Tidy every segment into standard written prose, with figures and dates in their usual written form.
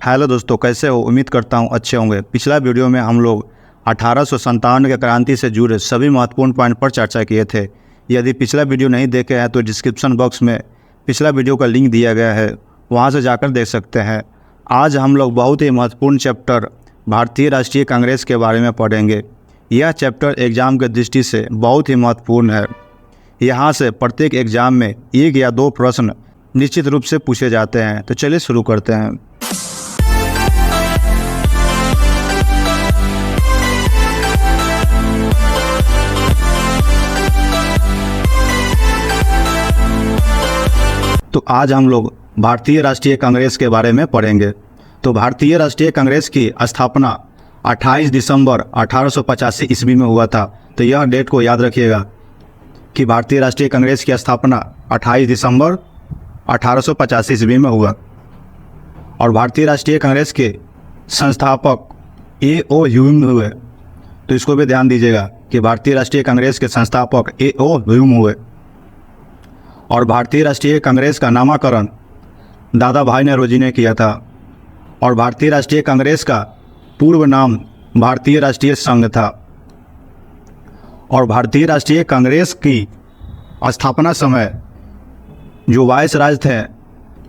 Hello दोस्तों, कैसे हो? उम्मीद करता हूँ अच्छे होंगे। पिछला वीडियो में हम लोग 1857 के क्रांति से जुड़े सभी महत्वपूर्ण पॉइंट पर चर्चा किए थे। यदि पिछला वीडियो नहीं देखे हैं तो डिस्क्रिप्शन बॉक्स में पिछला वीडियो का लिंक दिया गया है, वहाँ से जाकर देख सकते हैं। आज हम लोग बहुत ही महत्वपूर्ण चैप्टर भारतीय राष्ट्रीय कांग्रेस के बारे में पढ़ेंगे। यह चैप्टर एग्ज़ाम की दृष्टि से बहुत ही महत्वपूर्ण है। यहाँ से प्रत्येक एग्ज़ाम में 1 या 2 प्रश्न निश्चित रूप से पूछे जाते हैं। तो चलिए शुरू करते हैं। तो आज हम लोग भारतीय राष्ट्रीय कांग्रेस के बारे में पढ़ेंगे। तो भारतीय राष्ट्रीय कांग्रेस की स्थापना 28 दिसंबर 1885 ईस्वी में हुआ था। तो यह डेट को याद रखिएगा कि भारतीय राष्ट्रीय कांग्रेस की स्थापना 28 दिसंबर 1885 ईस्वी में हुआ। और भारतीय राष्ट्रीय कांग्रेस के संस्थापक A.O. ह्यूम हुए। तो इसको भी ध्यान दीजिएगा कि भारतीय राष्ट्रीय कांग्रेस के संस्थापक A.O. ह्यूम हुए। और भारतीय राष्ट्रीय कांग्रेस का नामकरण दादा भाई नौरोजी ने किया था। और भारतीय राष्ट्रीय कांग्रेस का पूर्व नाम भारतीय राष्ट्रीय संघ था। और भारतीय राष्ट्रीय कांग्रेस की स्थापना समय जो वाइसराय थे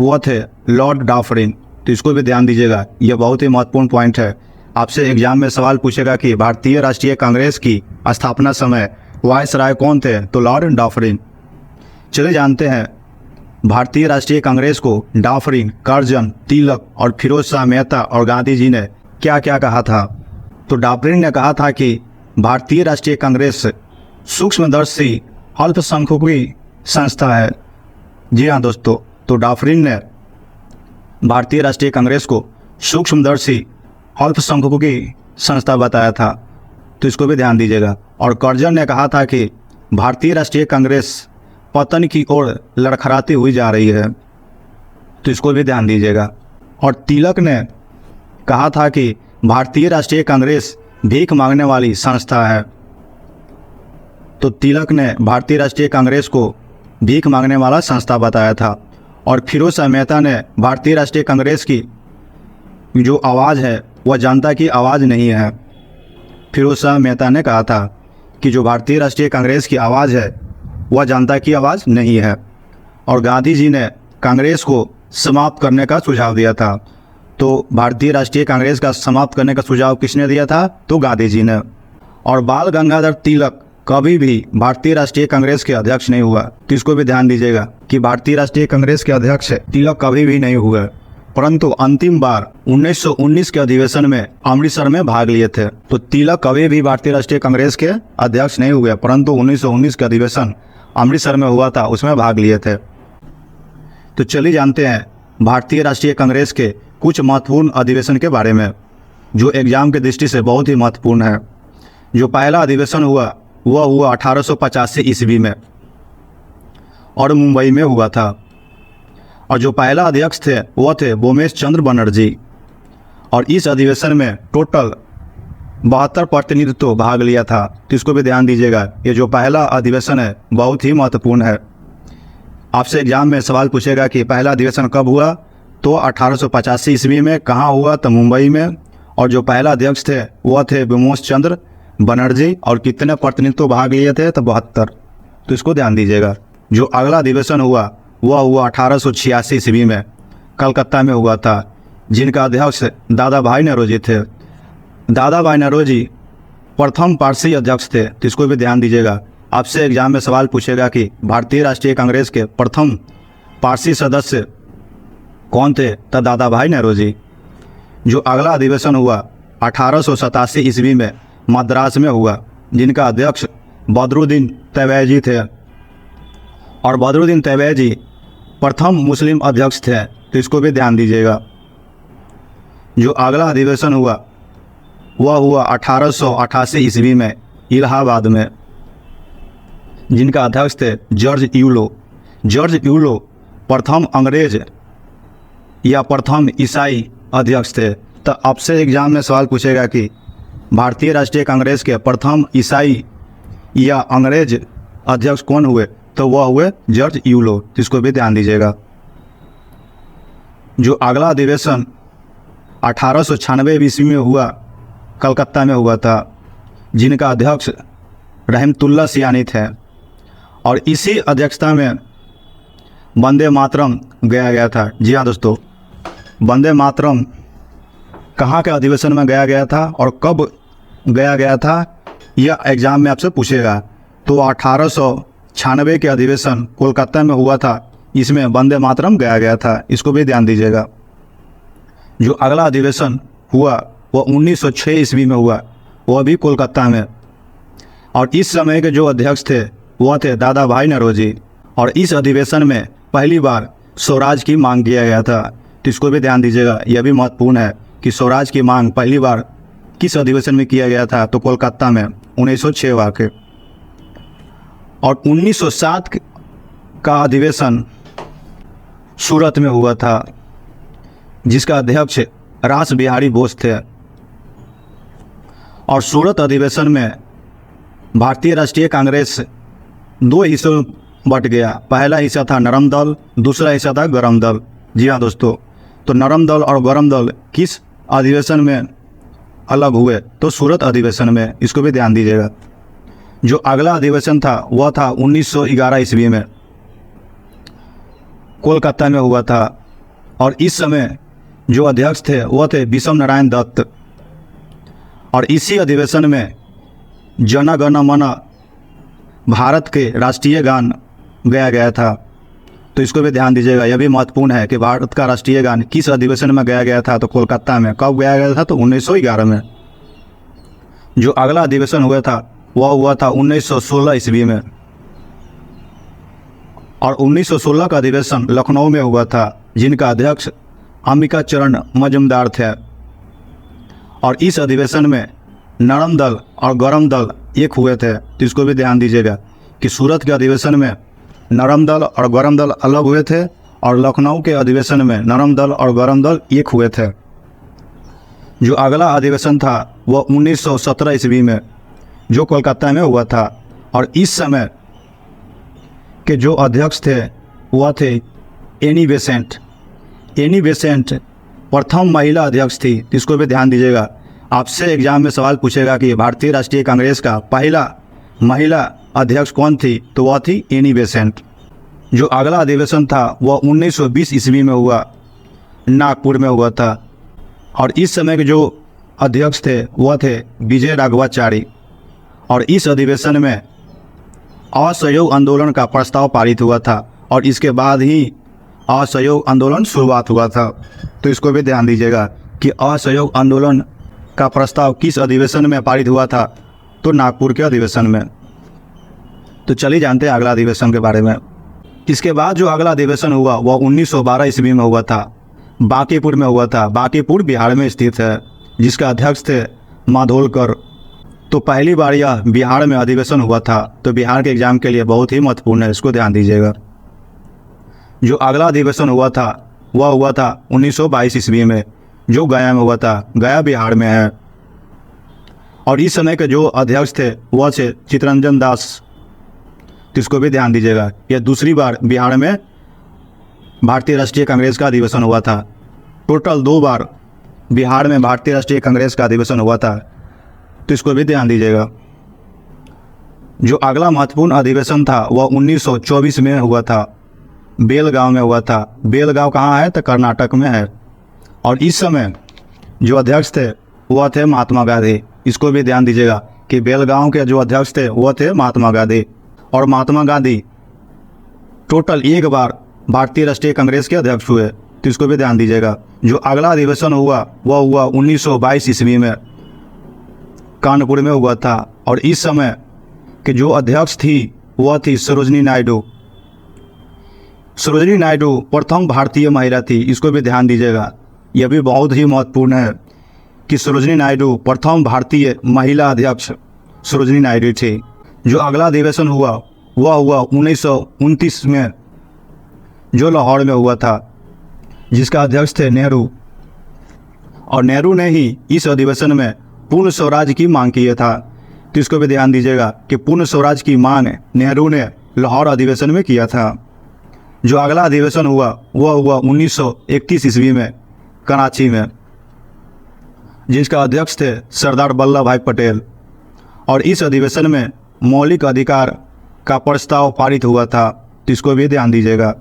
वो थे लॉर्ड डाफरिन। तो इसको भी ध्यान दीजिएगा, यह बहुत ही महत्वपूर्ण पॉइंट है। आपसे एग्जाम में सवाल पूछेगा कि भारतीय राष्ट्रीय कांग्रेस की स्थापना समय वाइसराय कौन थे, तो लॉर्ड डाफरिन। चलिए जानते हैं भारतीय राष्ट्रीय कांग्रेस को डाफरिन, कर्जन, तिलक और फिरोज शाह मेहता और गांधी जी ने क्या क्या कहा था। तो डाफरिन ने कहा था कि भारतीय राष्ट्रीय कांग्रेस सूक्ष्मदर्शी अल्पसंख्यकों की संस्था है। जी हाँ दोस्तों, तो डाफरिन ने भारतीय राष्ट्रीय कांग्रेस को सूक्ष्मदर्शी अल्पसंख्यकों की संस्था बताया था। तो इसको भी ध्यान दीजिएगा। और कर्जन ने कहा था कि भारतीय राष्ट्रीय कांग्रेस पतन की ओर लड़खड़ाती हुई जा रही है। तो इसको भी ध्यान दीजिएगा। और तिलक ने कहा था कि भारतीय राष्ट्रीय कांग्रेस भीख मांगने वाली संस्था है। तो तिलक ने भारतीय राष्ट्रीय कांग्रेस को भीख मांगने वाला संस्था बताया था। और फिरोज शाह मेहता ने भारतीय राष्ट्रीय कांग्रेस की जो आवाज़ है वह जनता की आवाज़ नहीं है। फिरोज शाह मेहता ने कहा था कि जो भारतीय राष्ट्रीय कांग्रेस की आवाज़ है वह जनता की आवाज़ नहीं है। और गांधी जी ने कांग्रेस को समाप्त करने का सुझाव दिया था। तो भारतीय राष्ट्रीय कांग्रेस का समाप्त करने का सुझाव किसने दिया था, तो गांधी जी ने। और बाल गंगाधर तिलक कभी भी भारतीय राष्ट्रीय कांग्रेस के अध्यक्ष नहीं हुआ। तो इसको भी ध्यान दीजिएगा कि भारतीय राष्ट्रीय कांग्रेस के अध्यक्ष तिलक कभी भी नहीं हुए, परंतु अंतिम बार 1919 के अधिवेशन में अमृतसर में भाग लिए थे। तो तिलक कभी भी भारतीय राष्ट्रीय कांग्रेस के अध्यक्ष नहीं हुए, परंतु 1919 का अधिवेशन अमृतसर में हुआ था, उसमें भाग लिए थे। तो चलिए जानते हैं भारतीय राष्ट्रीय कांग्रेस के कुछ महत्वपूर्ण अधिवेशन के बारे में जो एग्जाम की दृष्टि से बहुत ही महत्वपूर्ण है। जो पहला अधिवेशन हुआ वह हुआ 1885 ईस्वी में और मुंबई में हुआ था। और जो पहला अध्यक्ष थे वह थे बोमेश चंद्र बनर्जी। और इस अधिवेशन में टोटल 72 प्रतिनिधित्व भाग लिया था। तो इसको भी ध्यान दीजिएगा, ये जो पहला अधिवेशन है बहुत ही महत्वपूर्ण है। आपसे एग्जाम में सवाल पूछेगा कि पहला अधिवेशन कब हुआ, तो 1885 ईस्वी में। कहाँ हुआ, तो मुंबई में। और जो पहला अध्यक्ष थे वह थे बोमेश चंद्र बनर्जी। और कितने प्रतिनिधित्व भाग लिए थे, तो 72। तो इसको ध्यान दीजिएगा। जो अगला अधिवेशन हुआ वह हुआ 1886 ईस्वी में, कलकत्ता में हुआ था, जिनका अध्यक्ष दादा भाई नौरोजी थे। दादा भाई नौरोजी प्रथम पारसी अध्यक्ष थे। तो इसको भी ध्यान दीजिएगा। आपसे एग्जाम में सवाल पूछेगा कि भारतीय राष्ट्रीय कांग्रेस के प्रथम पारसी सदस्य कौन थे, तो दादा भाई नौरोजी। जो अगला अधिवेशन हुआ 1887 ईस्वी में मद्रास में हुआ, जिनका अध्यक्ष बदरुद्दीन तैयबजी थे। और बदरुद्दीन तैयबजी प्रथम मुस्लिम अध्यक्ष थे। तो इसको भी ध्यान दीजिएगा। जो अगला अधिवेशन हुआ वह हुआ 1888 ईस्वी में इलाहाबाद में, जिनका अध्यक्ष थे जॉर्ज यूलो। जॉर्ज यूलो प्रथम अंग्रेज या प्रथम ईसाई अध्यक्ष थे। तो आपसे एग्जाम में सवाल पूछेगा कि भारतीय राष्ट्रीय कांग्रेस के प्रथम ईसाई या अंग्रेज अध्यक्ष कौन हुए, तो वह हुए जॉर्ज यूलो। जिसको भी ध्यान दीजिएगा। जो अगला अधिवेशन 1896 ईस्वी में हुआ, कलकत्ता में हुआ था, जिनका अध्यक्ष रहमतुल्लाह सियानी थे। और इसी अध्यक्षता में वंदे मातरम गया गया था। जी हाँ दोस्तों, वंदे मातरम कहाँ के अधिवेशन में गया था और कब गया था, यह एग्ज़ाम में आपसे पूछेगा। तो 1896 के अधिवेशन कोलकाता में हुआ था, इसमें वंदे मातरम गया था, इसको भी ध्यान दीजिएगा। जो अगला अधिवेशन हुआ वह 1906 ईस्वी में हुआ, वह भी कोलकाता में। और इस समय के जो अध्यक्ष थे वह थे दादा भाई नौरोजी। और इस अधिवेशन में पहली बार स्वराज की मांग किया गया था, तो इसको भी ध्यान दीजिएगा। यह भी महत्वपूर्ण है कि स्वराज की मांग पहली बार किस अधिवेशन में किया गया था, तो कोलकाता में 1906 वाक़। और 1907 का अधिवेशन सूरत में हुआ था, जिसका अध्यक्ष रास बिहारी बोस थे। और सूरत अधिवेशन में भारतीय राष्ट्रीय कांग्रेस दो हिस्सों में बट गया। पहला हिस्सा था नरम दल, दूसरा हिस्सा था गरम दल। जी हाँ दोस्तों, तो नरम दल और गरम दल किस अधिवेशन में अलग हुए, तो सूरत अधिवेशन में, इसको भी ध्यान दीजिएगा। जो अगला अधिवेशन था वह था 1911 ईस्वी में, कोलकाता में हुआ था। और इस समय जो अध्यक्ष थे वह थे विषम नारायण दत्त। और इसी अधिवेशन में जन गण मन भारत के राष्ट्रीय गान गया था, तो इसको भी ध्यान दीजिएगा। यह भी महत्वपूर्ण है कि भारत का राष्ट्रीय गान किस अधिवेशन में गया था, तो कोलकाता में। कब गया था, तो 1911 में। जो अगला अधिवेशन हुआ था वह हुआ था 1916 ईस्वी में। और 1916 का अधिवेशन लखनऊ में हुआ था, जिनका अध्यक्ष अंबिका चरण मजूमदार थे। और इस अधिवेशन में नरम दल और गरम दल एक हुए थे, तो इसको भी ध्यान दीजिएगा कि सूरत के अधिवेशन में नरम दल और गरम दल अलग हुए थे, और लखनऊ के अधिवेशन में नरम दल और गरम दल एक हुए थे। जो अगला अधिवेशन था वह 1917 ईस्वी में, जो कोलकाता में हुआ था। और इस समय के जो अध्यक्ष थे वह थे एनी बेसेंट। एनी बेसेंट प्रथम महिला अध्यक्ष थी, इसको भी ध्यान दीजिएगा। आपसे एग्जाम में सवाल पूछेगा कि भारतीय राष्ट्रीय कांग्रेस का पहला महिला अध्यक्ष कौन थी, तो वह थी एनी बेसेंट। जो अगला अधिवेशन था वह 1920 ईस्वी में हुआ, नागपुर में हुआ था। और इस समय के जो अध्यक्ष थे वह थे विजय राघवाचारी। और इस अधिवेशन में असहयोग आंदोलन का प्रस्ताव पारित हुआ था, और इसके बाद ही असहयोग आंदोलन शुरुआत हुआ था, तो इसको भी ध्यान दीजिएगा कि असहयोग आंदोलन का प्रस्ताव किस अधिवेशन में पारित हुआ था, तो नागपुर के अधिवेशन में। तो चलिए जानते हैं अगला अधिवेशन के बारे में। इसके बाद जो अगला अधिवेशन हुआ वह 1912 ईस्वी में हुआ था, बांकीपुर में हुआ था। बांकीपुर बिहार में स्थित है, जिसका अध्यक्ष थे माधोलकर। तो पहली बार यह बिहार में अधिवेशन हुआ था, तो बिहार के एग्जाम के लिए बहुत ही महत्वपूर्ण है, इसको ध्यान दीजिएगा। जो अगला अधिवेशन हुआ था वह हुआ था 1922 ईस्वी में, जो गया में हुआ था। गया बिहार में है। और इस समय के जो अध्यक्ष थे वह थे चित्तरंजन दास, तो इसको भी ध्यान दीजिएगा। यह दूसरी बार बिहार में भारतीय राष्ट्रीय कांग्रेस का अधिवेशन हुआ था। टोटल 2 बार बिहार में भारतीय राष्ट्रीय कांग्रेस का अधिवेशन हुआ था, तो इसको भी ध्यान दीजिएगा। जो अगला महत्वपूर्ण अधिवेशन था वह 1924 में हुआ था, बेलगांव में हुआ था। बेलगांव कहाँ है, तो कर्नाटक में है। और इस समय जो अध्यक्ष थे वह थे महात्मा गांधी, इसको भी ध्यान दीजिएगा कि बेलगांव के जो अध्यक्ष थे वह थे महात्मा गांधी। और महात्मा गांधी टोटल 1 बार भारतीय राष्ट्रीय कांग्रेस के अध्यक्ष हुए, तो इसको भी ध्यान दीजिएगा। जो अगला अधिवेशन हुआ वह हुआ 1922 ईस्वी में, कानपुर में हुआ था। और इस समय के जो अध्यक्ष थी वह थी सरोजनी नायडू। सरोजनी नायडू प्रथम भारतीय महिला थी, इसको भी ध्यान दीजिएगा। यह भी बहुत ही महत्वपूर्ण है कि सरोजनी नायडू प्रथम भारतीय महिला अध्यक्ष सरोजनी नायडू थी। जो अगला अधिवेशन हुआ वह हुआ 1929 में, जो लाहौर में हुआ था, जिसका अध्यक्ष थे नेहरू। और नेहरू ने ही इस अधिवेशन में पूर्ण स्वराज की मांग की था, तो इसको भी ध्यान दीजिएगा कि पूर्ण स्वराज की मांग नेहरू ने लाहौर अधिवेशन में किया था। जो अगला अधिवेशन हुआ वह हुआ 1931 ईस्वी में, कराची में। जिसका अध्यक्ष थे सरदार वल्लभ भाई पटेल। और इस अधिवेशन में मौलिक अधिकार का प्रस्ताव पारित हुआ था, तो इसको भी ध्यान दीजिएगा।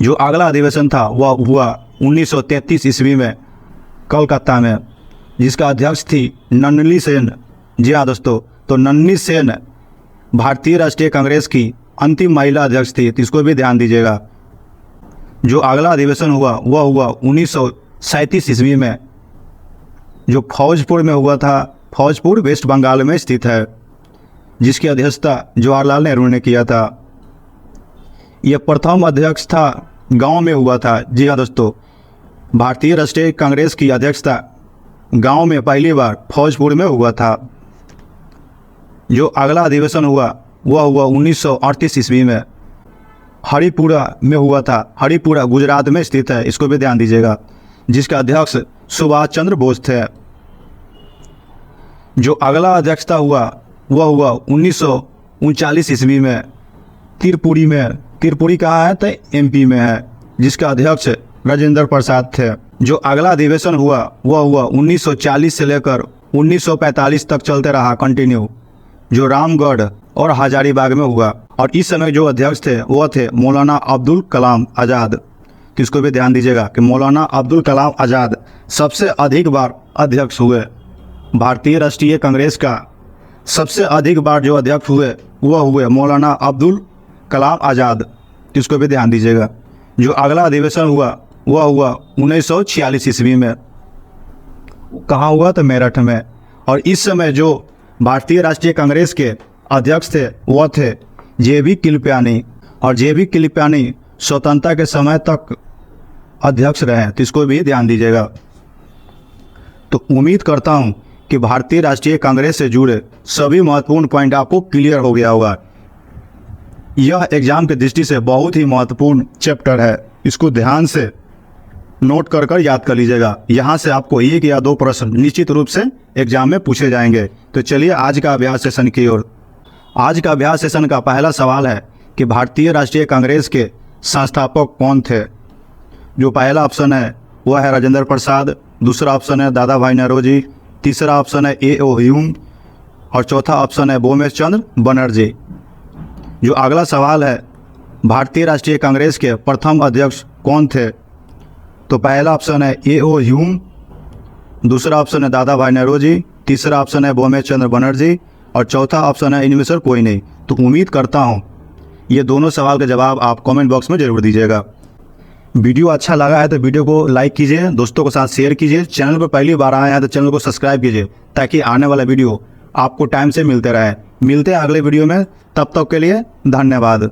जो अगला अधिवेशन था वह हुआ 1933 ईस्वी में कोलकाता में, जिसका अध्यक्ष थी नन्नी सेन। जी हाँ दोस्तों, तो नन्नी सेन भारतीय राष्ट्रीय कांग्रेस की अंतिम महिला अध्यक्ष थी, तो इसको भी ध्यान दीजिएगा। जो अगला अधिवेशन हुआ वह हुआ 1937 ईस्वी में, जो फौजपुर में हुआ था। फौजपुर वेस्ट बंगाल में स्थित है, जिसकी अध्यक्षता जवाहरलाल नेहरू ने किया था। यह प्रथम अध्यक्ष था गांव में हुआ था। जी हाँ दोस्तों, भारतीय राष्ट्रीय कांग्रेस की अध्यक्षता गांव में पहली बार फौजपुर में हुआ था। जो अगला अधिवेशन हुआ वह हुआ 1938 ईस्वी में, हरिपुरा में हुआ था। हरिपुरा गुजरात में स्थित है, इसको भी ध्यान दीजिएगा, जिसका अध्यक्ष सुभाष चंद्र बोस थे। जो अगला अध्यक्षता हुआ वह हुआ 1939 ईस्वी में त्रिपुरी में। त्रिपुरी कहाँ है? तो एमपी में है, जिसका अध्यक्ष राजेंद्र प्रसाद थे। जो अगला अधिवेशन हुआ वह हुआ 1940 से लेकर 1945 तक चलते रहा कंटिन्यू, जो रामगढ़ और हजारीबाग में हुआ। और इस समय जो अध्यक्ष थे वह थे मौलाना अब्दुल कलाम आज़ाद। तो इसको भी ध्यान दीजिएगा कि मौलाना अब्दुल कलाम आज़ाद सबसे अधिक बार अध्यक्ष हुए। भारतीय राष्ट्रीय कांग्रेस का सबसे अधिक बार जो अध्यक्ष हुए वह हुए मौलाना अब्दुल कलाम आज़ाद। तो इसको भी ध्यान दीजिएगा। जो अगला अधिवेशन हुआ वह हुआ 1946 ईस्वी में। कहाँ हुआ? तो मेरठ में। और इस समय जो भारतीय राष्ट्रीय कांग्रेस के अध्यक्ष थे वह थे JB कृपलानी। और JB कृपलानी स्वतंत्रता के समय तक अध्यक्ष रहे, तो इसको भी ध्यान दीजिएगा। तो उम्मीद करता हूं कि भारतीय राष्ट्रीय कांग्रेस से जुड़े सभी महत्वपूर्ण पॉइंट आपको क्लियर हो गया होगा। यह एग्जाम की दृष्टि से बहुत ही महत्वपूर्ण चैप्टर है, इसको ध्यान से नोट कर याद कर लीजिएगा। यहाँ से आपको 1 या 2 प्रश्न निश्चित रूप से एग्जाम में पूछे जाएंगे। तो चलिए आज का अभ्यास सेशन की ओर। आज का अभ्यास सेशन का पहला सवाल है कि भारतीय राष्ट्रीय कांग्रेस के संस्थापक कौन थे। जो पहला ऑप्शन है वह है राजेंद्र प्रसाद, दूसरा ऑप्शन है दादा भाई नौरोजी, तीसरा ऑप्शन है A.O. ह्यूम और चौथा ऑप्शन है भूमेश चंद्र बनर्जी। जो अगला सवाल है भारतीय राष्ट्रीय कांग्रेस के प्रथम अध्यक्ष कौन थे, तो पहला ऑप्शन है A.O. ह्यूम, दूसरा ऑप्शन है दादा भाई नौरोजी, तीसरा ऑप्शन है भूमेश चंद्र बनर्जी और चौथा ऑप्शन है इनमें से कोई नहीं। तो उम्मीद करता हूँ ये दोनों सवाल का जवाब आप कमेंट बॉक्स में जरूर दीजिएगा। वीडियो अच्छा लगा है तो वीडियो को लाइक कीजिए, दोस्तों के साथ शेयर कीजिए। चैनल पर पहली बार आए हैं तो चैनल को सब्सक्राइब कीजिए, ताकि आने वाला वीडियो आपको टाइम से मिलते रहे। मिलते हैं अगले वीडियो में, तब तक के लिए धन्यवाद।